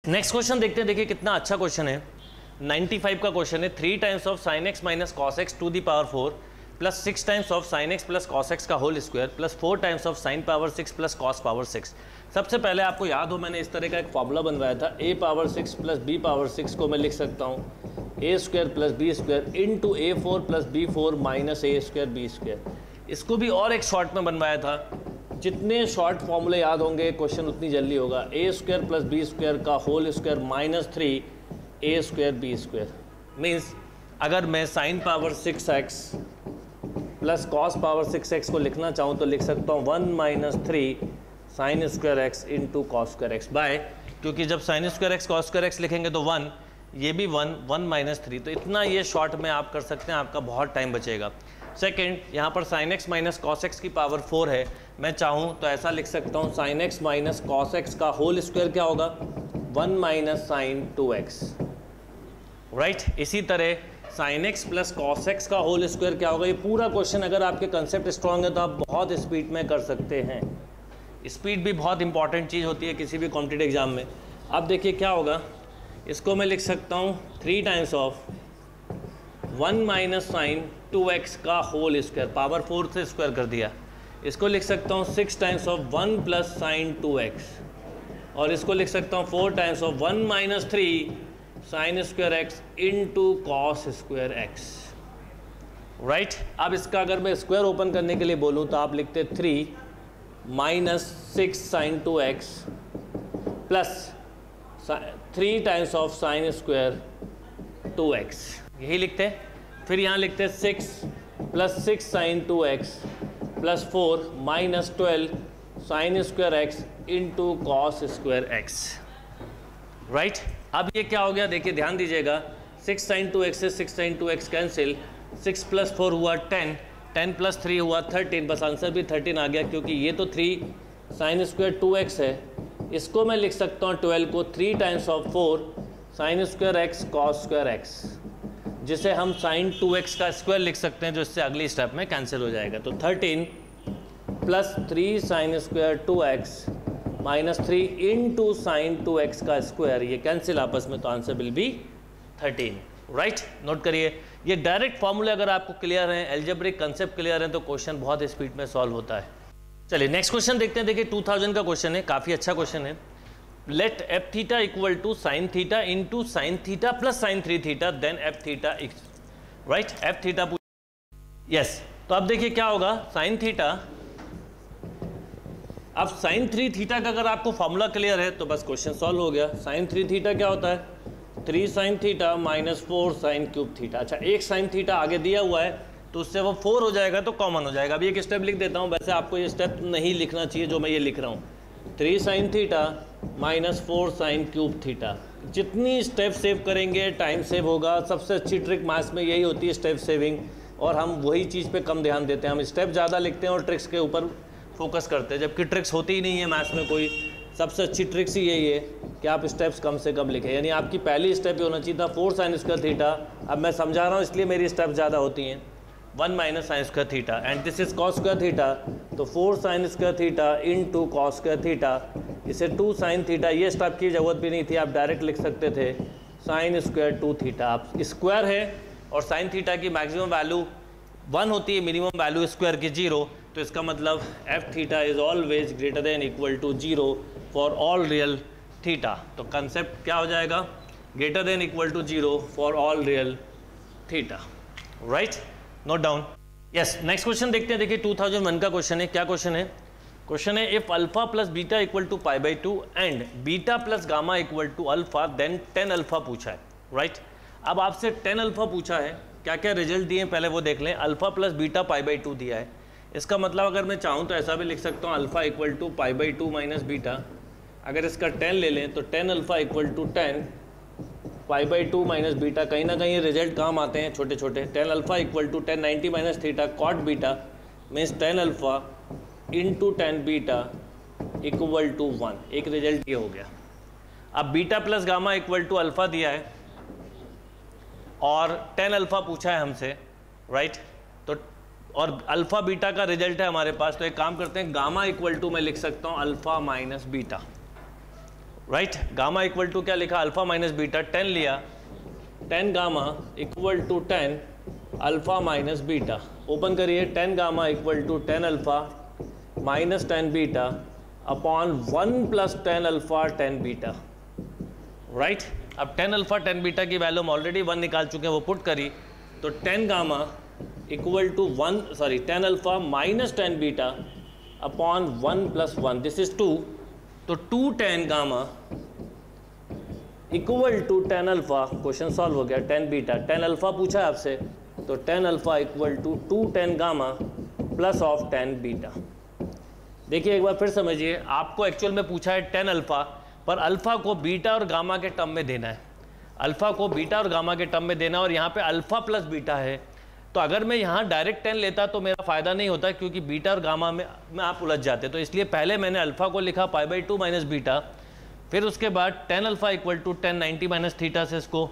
Next question देखते हैं। देखिए कितना अच्छा क्वेश्चन है। 95 का क्वेश्चन है। 3 times of sine x minus cos x to the power 4 plus 6 times of sine x plus cos x का whole square plus 4 times of sine power 6 plus cos power 6। सबसे पहले आपको याद हो मैंने इस तरह का एक फॉर्मूला बनवाया था। a power 6 plus b power 6 को मैं लिख सकता हूँ a square plus B square into a4 plus b4 minus a square B square. इसको भी और एक शॉर्ट में बनवाया था। जितने शॉर्ट फॉर्मूले याद होंगे क्वेश्चन उतनी जल्दी होगा। A square plus B square का whole square minus 3 A square B square. Means अगर मैं sine power 6x plus cos power 6x को लिखना चाहूँ तो लिख सकता हूँ 1 minus 3 sine square X into cos square X by, क्योंकि जब sine square X cos square X लिखेंगे तो 1, ये भी 1 माइनस 3। तो इतना ये शॉर्ट में आप कर सकते हैं, आपका बहुत टाइम बचेगा। सेकेंड, यहाँ पर sign x minus cos x की पावर 4 है। मैं चाहूँ तो ऐसा लिख सकता हूँ sign x minus cos x का होल स्क्वायर क्या होगा 1 माइनस साइन 2x, राइट। इसी तरह sign x plus cos x का होल स्क्वायर क्या होगा। ये पूरा क्वेश्चन अगर आपके कंसेप्ट स्ट्रांग है तो आप बहुत स्पीड में कर सकते हैं। स्पीड भी बहुत इंपॉर्टेंट चीज़ होती है किसी भी कॉम्पिटिटिव एग्जाम में। अब देखिए क्या होगा, इसको मैं लिख सकता हूँ 3 times of 1 minus sign 2x का होल स्क्वायर, पावर 4 से स्क्वायर कर दिया। इसको लिख सकता हूँ 6 times of 1 plus sign 2x, और इसको लिख सकता हूँ 4 times of 1 minus 3 sine square X into cos square X, right. अब इसका अगर मैं स्क्वायर ओपन करने के लिए बोलूँ तो आप लिखते 3 minus 6 sine 2x plus 3 times of sine square 2x, यही लिखते हैं। फिर यहाँ लिखते हैं 6 plus 6 sine 2x plus 4 minus 12 sine square X into cos square X, right. अब ये क्या हो गया, देखिए ध्यान दीजिएगा। 6 साइन 2x से 6 साइन 2x कैंसिल, 6 प्लस 4 हुआ 10, 10 प्लस 3 हुआ 13, बस आंसर भी 13 आ गया, क्योंकि ये तो 3 साइन स्क्वायर 2x है। इसको मैं लिख सकता हूँ 12 को 3 times of 4 sign square X cos square x, जिसे हम साइन 2x का स्क्वायर लिख सकते हैं, जो इससे अगली स्टेप में कैंसिल हो जाएगा। तो 13 plus 3 sine square 2x minus 3 into sine 2x का स्क्वायर, ये कैंसिल आपस में, तो answer will be 13, right. Note करिए, ये डायरेक्ट फॉर्मूले अगर आपको क्लियर हैं, एल्जेब्रिक कंसेप्ट क्लियर हैं, तो क्वेश्चन बहुत स्पीड में सॉल्व होता है। चलिए नेक्स्ट क्वेश्चन देखते हैं। देखिए 2000 का क्वेश्चन है, काफ़ी अच्छा क्वेश्चन है। Let F theta equal to sine theta into sine theta plus sine 3 theta then F theta, right. F theta yes. तो अब देखिए क्या होगा, साइन थीटा, अब साइन 3 थीटा का अगर आपको फॉर्मूला क्लियर है तो बस क्वेश्चन सॉल्व हो गया। साइन 3 थीटा क्या होता है 3 sign theta minus 4 sine cube theta. अच्छा, एक साइन थीटा आगे दिया हुआ है तो उससे वो 4 हो जाएगा तो कॉमन हो जाएगा। अभी एक स्टेप लिख देता हूँ, वैसे आपको ये स्टेप नहीं लिखना चाहिए जो मैं ये लिख रहा हूँ। 3 sign theta minus 4 sine cube theta. जितनी स्टेप सेव करेंगे टाइम सेव होगा। सबसे अच्छी ट्रिक मैथ्स में यही होती है, स्टेप सेविंग, और हम वही चीज़ पे कम ध्यान देते हैं। हम स्टेप ज़्यादा लिखते हैं और ट्रिक्स के ऊपर फोकस करते हैं, जबकि ट्रिक्स होती ही नहीं है मैथ्स में कोई। सबसे अच्छी ट्रिक्स ही यही है कि आप स्टेप्स कम से कम लिखें। यानी आपकी पहली स्टेप ये होना चाहिए था 4 साइन स्क्वायर थीटा। अब मैं समझा रहा हूँ इसलिए मेरी स्टेप ज़्यादा होती हैं। 1 minus sine square theta and this is cos square theta, तो 4 sign square theta into cos square theta, इसे 2 साइन थीटा। ये स्टेप की ज़रूरत भी नहीं थी, आप डायरेक्ट लिख सकते थे साइन स्क्वायर 2 थीटा। आप स्क्वायर है और साइन थीटा की मैक्सिमम वैल्यू 1 होती है, मिनिमम वैल्यू स्क्वायर की 0, तो इसका मतलब F theta is always greater than equal to 0 for all real theta. तो कंसेप्ट क्या हो जाएगा, greater than equal to 0 for all real theta, right. Note down. Yes, next question देखते हैं। देखिए 2001 का क्वेश्चन है। क्या क्वेश्चन है, क्वेश्चन है if alpha plus beta equal to π/2 and beta plus gamma equal to alpha then 10 alpha पूछा है, राइट। अब आपसे 10 अल्फा पूछा है, क्या क्या रिजल्ट दिए पहले वो देख लें। अल्फा प्लस बीटा π/2 दिया है, इसका मतलब अगर मैं चाहूँ तो ऐसा भी लिख सकता हूँ alpha equal to π/2 minus beta. अगर इसका 10 ले लें तो 10 alpha equal to 10 π/2 minus beta. कहीं ना कहीं रिजल्ट काम आते हैं छोटे छोटे। 10 alpha equal to 10 90 minus theta cot beta means 10 alpha into 10 beta equal to 1। एक रिजल्ट ये हो गया। अब beta plus gamma equal to alpha दिया है और 10 अल्फा पूछा है हमसे, राइट। तो और अल्फा बीटा का रिजल्ट है हमारे पास, तो एक काम करते हैं, गामा इक्वल टू मैं लिख सकता हूँ alpha minus beta, right. Gamma equal to क्या लिखा, अल्फा माइनस बीटा, 10 लिया, 10 gamma equal to 10 alpha minus beta, open करिए, 10 gamma equal to 10 alpha minus 10 beta upon 1 plus 10 alpha 10 beta, right. अब 10 alpha 10 beta की वैल्यू हम already 1 निकाल चुके हैं, वो पुट करी तो 10 gamma equal to 10 alpha minus 10 beta upon 1 plus 1, this is 2, तो 2 gamma equal to 10 alpha, question solve हो गया, 10 बीटा, 10 अल्फा पूछा है आपसे, तो 10 alpha equal to 2 gamma plus of 10 beta. देखिए एक बार फिर समझिए, आपको एक्चुअल में पूछा है 10 अल्फा, पर अल्फा को बीटा और गामा के टर्म में देना है, अल्फा को बीटा और गामा के टर्म में देना, और यहाँ पे अल्फा प्लस बीटा है, तो अगर मैं यहाँ डायरेक्ट 10 लेता तो मेरा फ़ायदा नहीं होता, क्योंकि बीटा और गामा में आप उलझ जाते, तो इसलिए पहले मैंने अल्फा को लिखा π/2 माइनस बीटा, फिर उसके बाद 10 alpha equal to 10 90 minus theta से इसको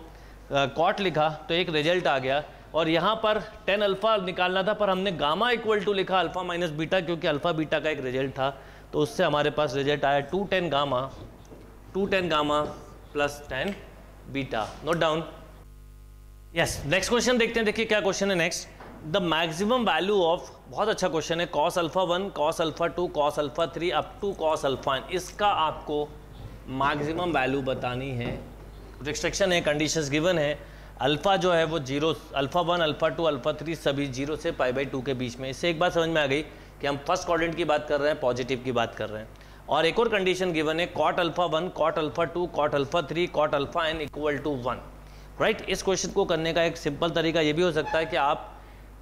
कॉट लिखा, तो एक रिजल्ट आ गया। और यहाँ पर 10 अल्फा निकालना था, पर हमने गामा इक्वल टू लिखा अल्फा माइनस बीटा, क्योंकि अल्फा बीटा का एक रिजल्ट था, तो उससे हमारे पास रिजल्ट आया 210 gamma plus 10 beta. Note down. Yes, next question देखते हैं। देखिए क्या क्वेश्चन है next, the maximum value of, बहुत अच्छा क्वेश्चन है, cos alpha 1 cos alpha 2 cos alpha 3 up to cos alpha n, इसका आपको मैक्सिमम वैल्यू बतानी है। रिस्ट्रिक्शन है, कंडीशंस गिवन है, अल्फा जो है वो 0, अल्फा 1 अल्फा 2 अल्फा 3 सभी 0 से π/2 के बीच में। इससे एक बात समझ में आ गई कि हम फर्स्ट क्वाड्रेंट की बात कर रहे हैं, पॉजिटिव की बात कर रहे हैं। और एक और कंडीशन गिवन है, cot alpha 1 cot alpha 2 cot alpha 3 cot alpha n equal to 1, right. इस क्वेश्चन को करने का एक सिंपल तरीका ये भी हो सकता है कि आप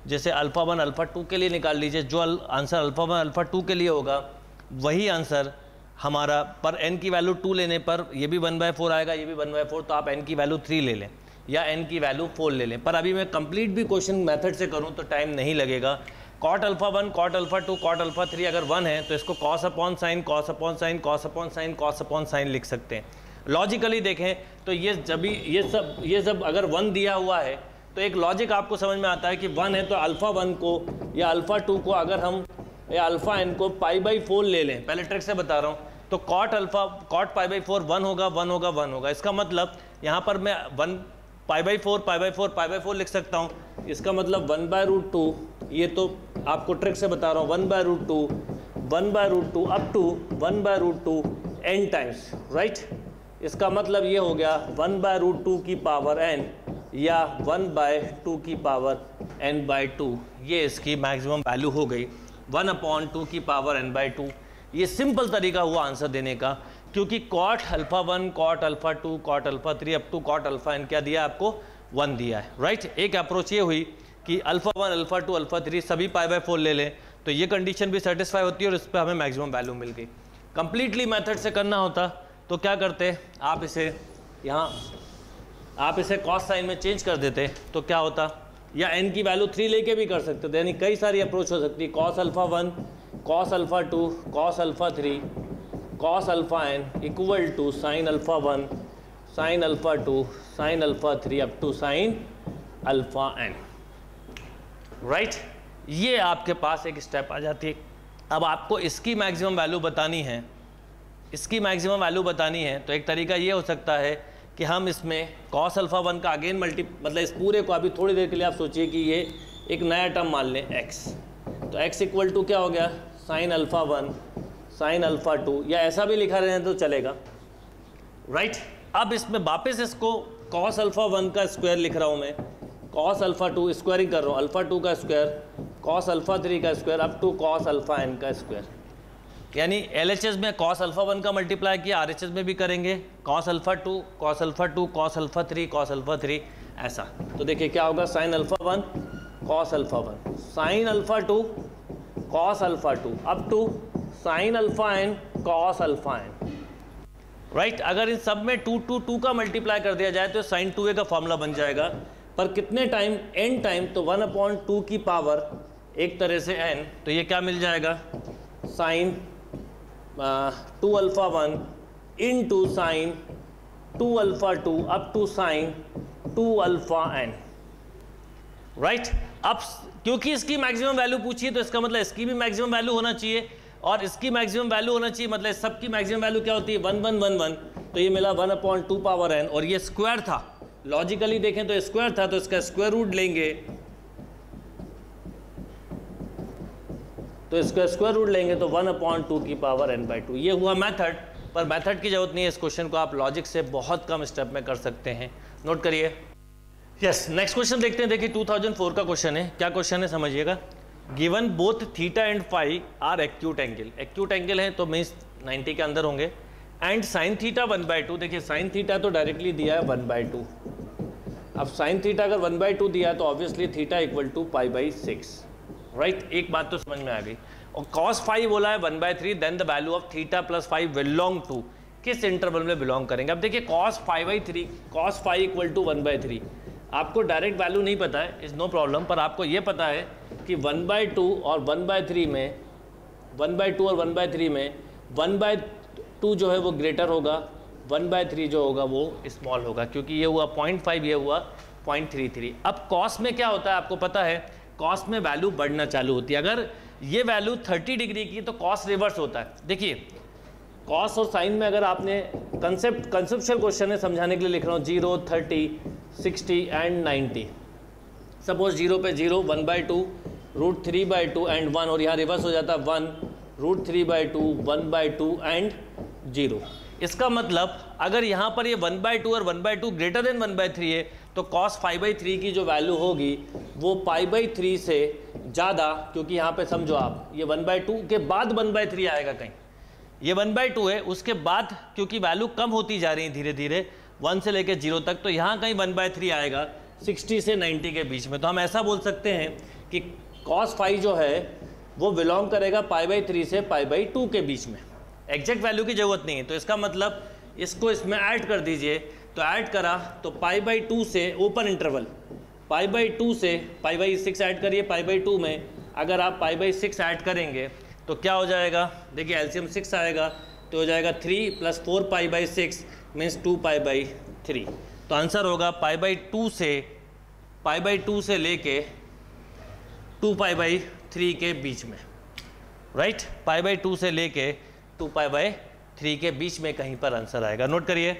जैसे अल्फा 1 अल्फा 2 के लिए निकाल लीजिए, जो आंसर अल्फा 1 अल्फा 2 के लिए होगा वही आंसर हमारा, पर n की वैल्यू 2 लेने पर ये भी 1/4 आएगा, ये भी 1/4, तो आप n की वैल्यू 3 ले लें या n की वैल्यू 4 ले लें। पर अभी मैं कंप्लीट भी क्वेश्चन मेथड से करूं तो टाइम नहीं लगेगा। Cot alpha 1 cot alpha 2 cot alpha 3 अगर 1 है तो इसको cos upon sine cos upon sine cos upon sine cos upon sine लिख सकते हैं। लॉजिकली देखें तो ये सब अगर 1 दिया हुआ है तो एक लॉजिक आपको समझ में आता है कि 1 है तो अल्फा 1 को या अल्फा 2 को अगर हम या अल्फा n को π/4 ले लें, पहले ट्रिक से बता रहा हूँ, तो कॉट π/4 1 होगा 1 होगा 1 होगा, इसका मतलब यहाँ पर मैं 1 π/4 लिख सकता हूँ, इसका मतलब 1/√2, ये तो आपको ट्रिक से बता रहा हूँ, 1/√2 up to 1/√2 n times, right. इसका मतलब ये हो गया 1/√2 की पावर n या 1/2 की पावर n/2, ये इसकी मैक्सिमम वैल्यू हो गई 1/2 की पावर n/2। ये सिंपल तरीका हुआ आंसर देने का, क्योंकि cot alpha 1 cot alpha 2 cot alpha 3 up to cot alpha n क्या दिया आपको, 1 दिया है, राइट। एक अप्रोच ये हुई कि अल्फा 1 अल्फा 2 अल्फा 3 सभी π/4 ले लें, तो ये कंडीशन भी सेटिस्फाई होती है और इस पर हमें मैक्सिमम वैल्यू मिल गई। कंप्लीटली मेथड से करना होता तो क्या करते, आप इसे कॉस साइन में चेंज कर देते तो क्या होता, या n की वैल्यू 3 लेके भी कर सकते थे, यानी कई सारी अप्रोच हो सकती है, cos alpha 1 cos alpha 2 cos alpha 3 cos alpha n equal to sine alpha 1 sine alpha 2 sine alpha 3 up to sine alpha n, right. ये आपके पास एक स्टेप आ जाती है। अब आपको इसकी मैक्सिमम वैल्यू बतानी है, तो एक तरीका ये हो सकता है कि हम इसमें कॉस अल्फा 1 का अगेन मतलब इस पूरे को अभी थोड़ी देर के लिए आप सोचिए कि ये एक नया टर्म मान लें x, तो x इक्वल टू क्या हो गया, साइन अल्फा 1 साइन अल्फा 2, या ऐसा भी लिखा रहने तो चलेगा, राइट। अब इसमें वापस इसको कॉस अल्फा 1 का स्क्वायर लिख रहा हूँ मैं, कॉस अल्फा 2 स्क्वायरिंग कर रहा हूँ, अल्फा 2 का स्क्वायर कॉस अल्फा 3 का square up to cos alpha n का स्क्वायर, यानी LHS में कॉस अल्फा 1 का मल्टीप्लाई किया, RHS में भी करेंगे cos alpha 2 cos alpha 2 cos alpha 3 cos alpha 3, ऐसा। तो देखिए क्या होगा, sine alpha 1 cos alpha 1 sine alpha 2 cos alpha 2 up to sine alpha n cos alpha n, right. अगर इन सब में 2 का मल्टीप्लाई कर दिया जाए तो साइन 2a का फॉर्मूला बन जाएगा, पर कितने टाइम, n टाइम, तो 1/2 की पावर एक तरह से n, तो ये क्या मिल जाएगा, sine 2 alpha 1 into sine 2 alpha 2 up to sine 2 alpha n, right. अब क्योंकि इसकी मैक्सिमम वैल्यू पूछी है तो इसका मतलब इसकी भी मैक्सिमम वैल्यू होना चाहिए, और इसकी मैक्सिमम वैल्यू होना चाहिए, मतलब सबकी मैक्सिमम वैल्यू क्या होती है, 1 1 1 1, तो ये मिला 1/2 पावर n, और ये स्क्वायर था, लॉजिकली देखें तो स्क्वायर था, तो इसका स्क्वायर रूट लेंगे, तो इसका स्क्वायर रूट लेंगे तो 1/2 की पावर n/2। ये हुआ मेथड, पर मेथड की जरूरत नहीं है, इस क्वेश्चन को आप लॉजिक से बहुत कम स्टेप में कर सकते हैं, नोट करिए। यस, नेक्स्ट क्वेश्चन देखते हैं। देखिए 2004 का क्वेश्चन है। क्या क्वेश्चन है समझिएगा। Given both theta and phi are acute angle, acute angle है तो मीन्स 90 के अंदर होंगे, एंड साइन थीटा 1/2। देखिए साइन थीटा तो डायरेक्टली दिया है 1/2, अब साइन थीटा अगर 1/2 दिया है तो obviously theta equal to π/6, right. एक बात तो समझ में आ गई। और cos फाई बोला है 1/3, then the value of theta plus phi belong to, किस इंटरवल में बिलोंग करेंगे। अब देखिए cos फाई इक्वल टू 1/3, आपको डायरेक्ट वैल्यू नहीं पता है, इज नो प्रॉब्लम, पर आपको ये पता है कि 1/2 और 1/3 में 1/2 और 1/3 में 1/2 जो है वो ग्रेटर होगा, 1/3 जो होगा वो स्मॉल होगा, क्योंकि ये हुआ 0.5, ये हुआ 0.33। अब cos में क्या होता है आपको पता है, cos में वैल्यू बढ़ना चालू होती है। अगर ये वैल्यू 30 डिग्री की तो cos रिवर्स होता है। देखिए cos और साइन में अगर आपने कंसेप्चुअल क्वेश्चन है, समझाने के लिए लिख रहा हूँ, 0, 30, 60 एंड 90। सपोज 0 पे 0, 1/2, √3/2 एंड 1, और यहाँ रिवर्स हो जाता है 1, √3/2, 1/2 एंड 0। इसका मतलब अगर यहाँ पर ये 1/2 और 1/2 ग्रेटर देन 1/3 है तो cos 5/3 की जो वैल्यू होगी वो π/3 से ज़्यादा, क्योंकि यहाँ पे समझो आप ये 1/2 के बाद 1/3 आएगा कहीं, ये 1/2 है, उसके बाद क्योंकि वैल्यू कम होती जा रही है धीरे धीरे 1 से लेकर 0 तक, तो यहाँ कहीं 1/3 आएगा 60 से 90 के बीच में। तो हम ऐसा बोल सकते हैं कि cos फाई जो है वो बिलोंग करेगा π/3 से π/2 के बीच में। एग्जैक्ट वैल्यू की ज़रूरत नहीं है, तो इसका मतलब इसको इसमें ऐड कर दीजिए, तो ऐड करा तो π/2 से ओपन इंटरवल, π/2 से π/6 ऐड करिए, π/2 में अगर आप π/6 ऐड करेंगे तो क्या हो जाएगा, देखिए एलसीएम 6 आएगा तो हो जाएगा 3 + 4 π/6 मीन्स 2 π/3। तो आंसर होगा π/2 से लेके 2 π/3 के बीच में, राइट। π/2 से लेके 2 π/3 के बीच में कहीं पर आंसर आएगा, नोट करिए।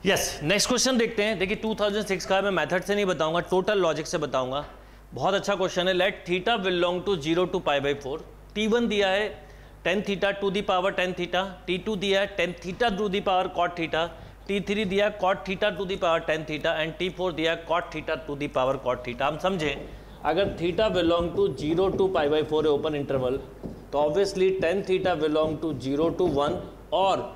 यस, नेक्स्ट क्वेश्चन देखते हैं। देखिए 2006 का मैं मेथड से नहीं बताऊंगा, टोटल लॉजिक से बताऊंगा। बहुत अच्छा क्वेश्चन है। Let theta belong to 0 to π/4। T1 दिया है tan theta to the power tan theta, T2 दिया है tan theta to the power cot theta, T3 दिया cot theta to the power tan theta, and T4 दिया cot theta to the power cot theta. हम समझें अगर theta belong to 0 to π/4 है open interval, तो obviously tan theta belong to 0 to 1 और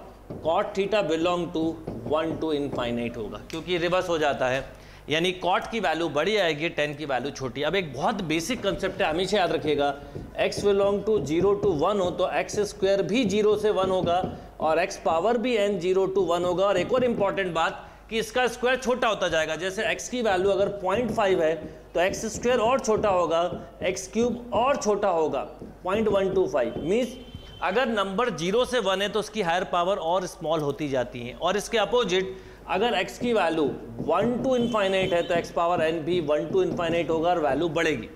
cot theta belong to 1 to infinite होगा, क्योंकि reverse हो जाता है, यानी cot की वैल्यू बड़ी आएगी, tan की वैल्यू छोटी। अब एक बहुत बेसिक कंसेप्ट है, हमेशा याद रखिएगा, x बिलोंग टू 0 to 1 हो तो x स्क्वायर भी 0 से 1 होगा और x पावर भी n 0 to 1 होगा। और एक और इम्पॉर्टेंट बात कि इसका स्क्वायर छोटा होता जाएगा, जैसे x की वैल्यू अगर 0.5 है तो x स्क्वायर और छोटा होगा, x क्यूब और छोटा होगा 0.125। मीन्स अगर नंबर 0 से 1 है तो उसकी हायर पावर और स्मॉल होती जाती है, और इसके अपोजिट अगर x की वैल्यू 1 to इनफाइनाइट है तो x पावर n भी 1 to इनफाइनाइट होगा और वैल्यू बढ़ेगी।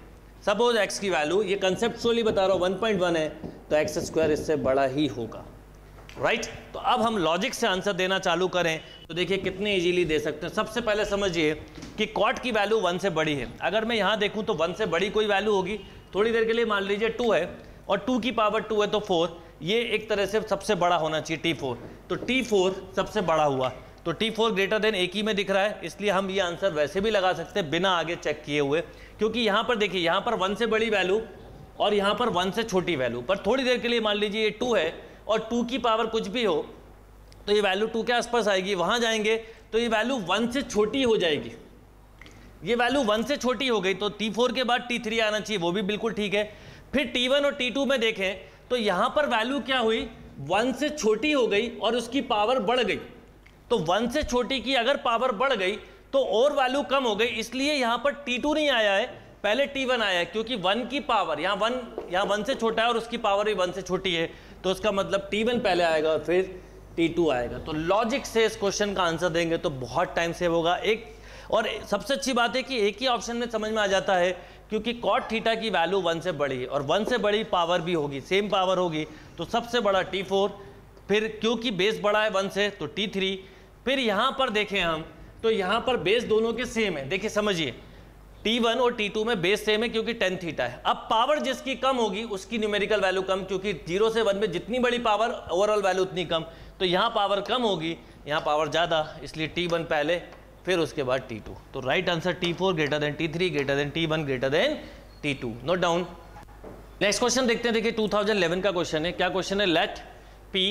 सपोज x की वैल्यू, ये कंसेप्चुअली बता रहा हूँ, 1.1 है तो x स्क्वायर इससे बड़ा ही होगा, राइट। तो अब हम लॉजिक से आंसर देना चालू करें तो देखिए कितने इजीली दे सकते हैं। सबसे पहले समझिए कि cot की वैल्यू 1 से बड़ी है। अगर मैं यहाँ देखूँ तो 1 से बड़ी कोई वैल्यू होगी, थोड़ी देर के लिए मान लीजिए 2 है और 2 की पावर 2 है तो 4, ये एक तरह से सबसे बड़ा होना चाहिए T4, तो T4 सबसे बड़ा हुआ, तो T4 ग्रेटर देन एक ही में दिख रहा है, इसलिए हम ये आंसर वैसे भी लगा सकते हैं बिना आगे चेक किए हुए, क्योंकि यहाँ पर देखिए यहाँ पर 1 से बड़ी वैल्यू और यहाँ पर 1 से छोटी वैल्यू। पर थोड़ी देर के लिए मान लीजिए ये 2 है और 2 की पावर कुछ भी हो तो ये वैल्यू 2 के आसपास आएगी, वहाँ जाएंगे तो ये वैल्यू 1 से छोटी हो जाएगी। ये वैल्यू 1 से छोटी हो गई तो T4 के बाद T3 आना चाहिए, वो भी बिल्कुल ठीक है। फिर T1 और T2 में देखें तो यहाँ पर वैल्यू क्या हुई, 1 से छोटी हो गई और उसकी पावर बढ़ गई। तो 1 से छोटी की अगर पावर बढ़ गई तो और वैल्यू कम हो गई, इसलिए यहाँ पर T2 नहीं आया है, पहले T1 आया है, क्योंकि 1 की पावर यहाँ 1 से छोटा है और उसकी पावर भी 1 से छोटी है, तो उसका मतलब T1 पहले आएगा और फिर T2 आएगा। तो लॉजिक से इस क्वेश्चन का आंसर देंगे तो बहुत टाइम सेव होगा। एक और सबसे अच्छी बात है कि एक ही ऑप्शन में समझ में आ जाता है, क्योंकि cot थीटा की वैल्यू 1 से बड़ी है और 1 से बड़ी पावर भी होगी, सेम पावर होगी, तो सबसे बड़ा T4, फिर क्योंकि बेस बड़ा है 1 से तो T3, फिर यहाँ पर देखें हम तो यहाँ पर बेस दोनों के सेम है। देखिए समझिए, T1 और T2 में बेस सेम है क्योंकि tan थीटा है। अब पावर जिसकी कम होगी उसकी न्यूमेरिकल वैल्यू कम, क्योंकि 0 से 1 में जितनी बड़ी पावर ओवरऑल वैल्यू उतनी कम, तो यहाँ पावर कम होगी, यहाँ पावर ज़्यादा, इसलिए T1 पहले फिर उसके बाद T2। तो right answer T4 greater than T3 greater than T1 greater than T2। Note down. Next question देखते हैं। देखिए 2011 का क्वेश्चन है। क्या क्वेश्चन है? Let P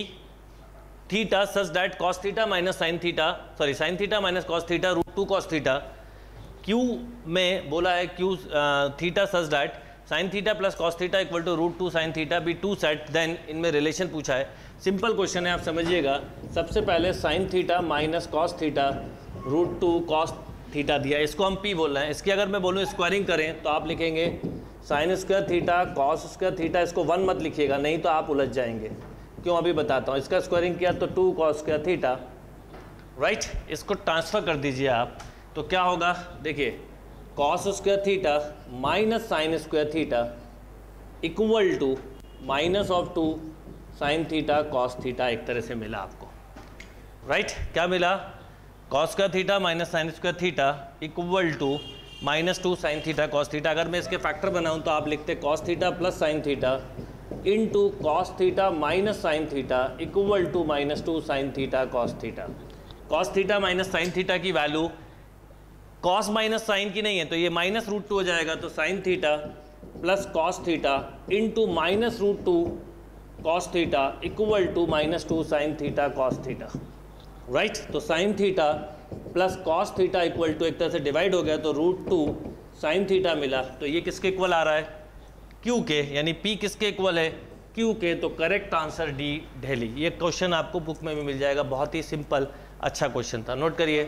theta such that cos theta minus sine theta, sorry sine theta minus cos theta root 2 cos theta. Q में बोला है Q theta such that sine theta plus cos theta equal to root 2 sine theta be 2 set, then इनमें relation पूछा है। Simple question है, आप समझिएगा। सबसे पहले sine theta minus cos theta root 2 cos theta दिया, इसको हम P बोल रहे हैं। इसकी अगर मैं बोलूँ स्क्वायरिंग करें तो आप लिखेंगे sign square theta cos square theta, इसको 1 मत लिखिएगा नहीं तो आप उलझ जाएंगे। क्यों? अभी बताता हूँ। इसका स्क्वायरिंग किया तो 2 कॉस स्क्वायर थीटा, राइट। इसको ट्रांसफ़र कर दीजिए आप, तो क्या होगा? देखिए cos square theta minus sine square theta equal to minus of 2 sine theta cos theta. एक तरह से मिला आपको, राइट। क्या मिला? Cos square theta minus sine square theta equal to minus 2 sine theta cos theta. अगर मैं इसके फैक्टर बनाऊँ तो आप लिखते cos theta plus sine theta into cos theta minus sine theta equal to minus 2 sine theta cos theta. Cos theta minus sine theta की value cos minus sine की नहीं है, तो ये माइनस रूट 2 हो जाएगा। तो sine theta plus cos theta into minus root 2 cos theta equal to minus 2 sine theta cos theta, right. तो sine theta plus cos theta equal to एक तरह से डिवाइड हो गया तो रूट 2 साइन थीटा मिला। तो ये किसके इक्वल आ रहा है? Q के, यानी P किसके इक्वल है? Q के। तो करेक्ट आंसर डी, दिल्ली। ये क्वेश्चन आपको बुक में भी मिल जाएगा, बहुत ही सिंपल अच्छा क्वेश्चन था, नोट करिए।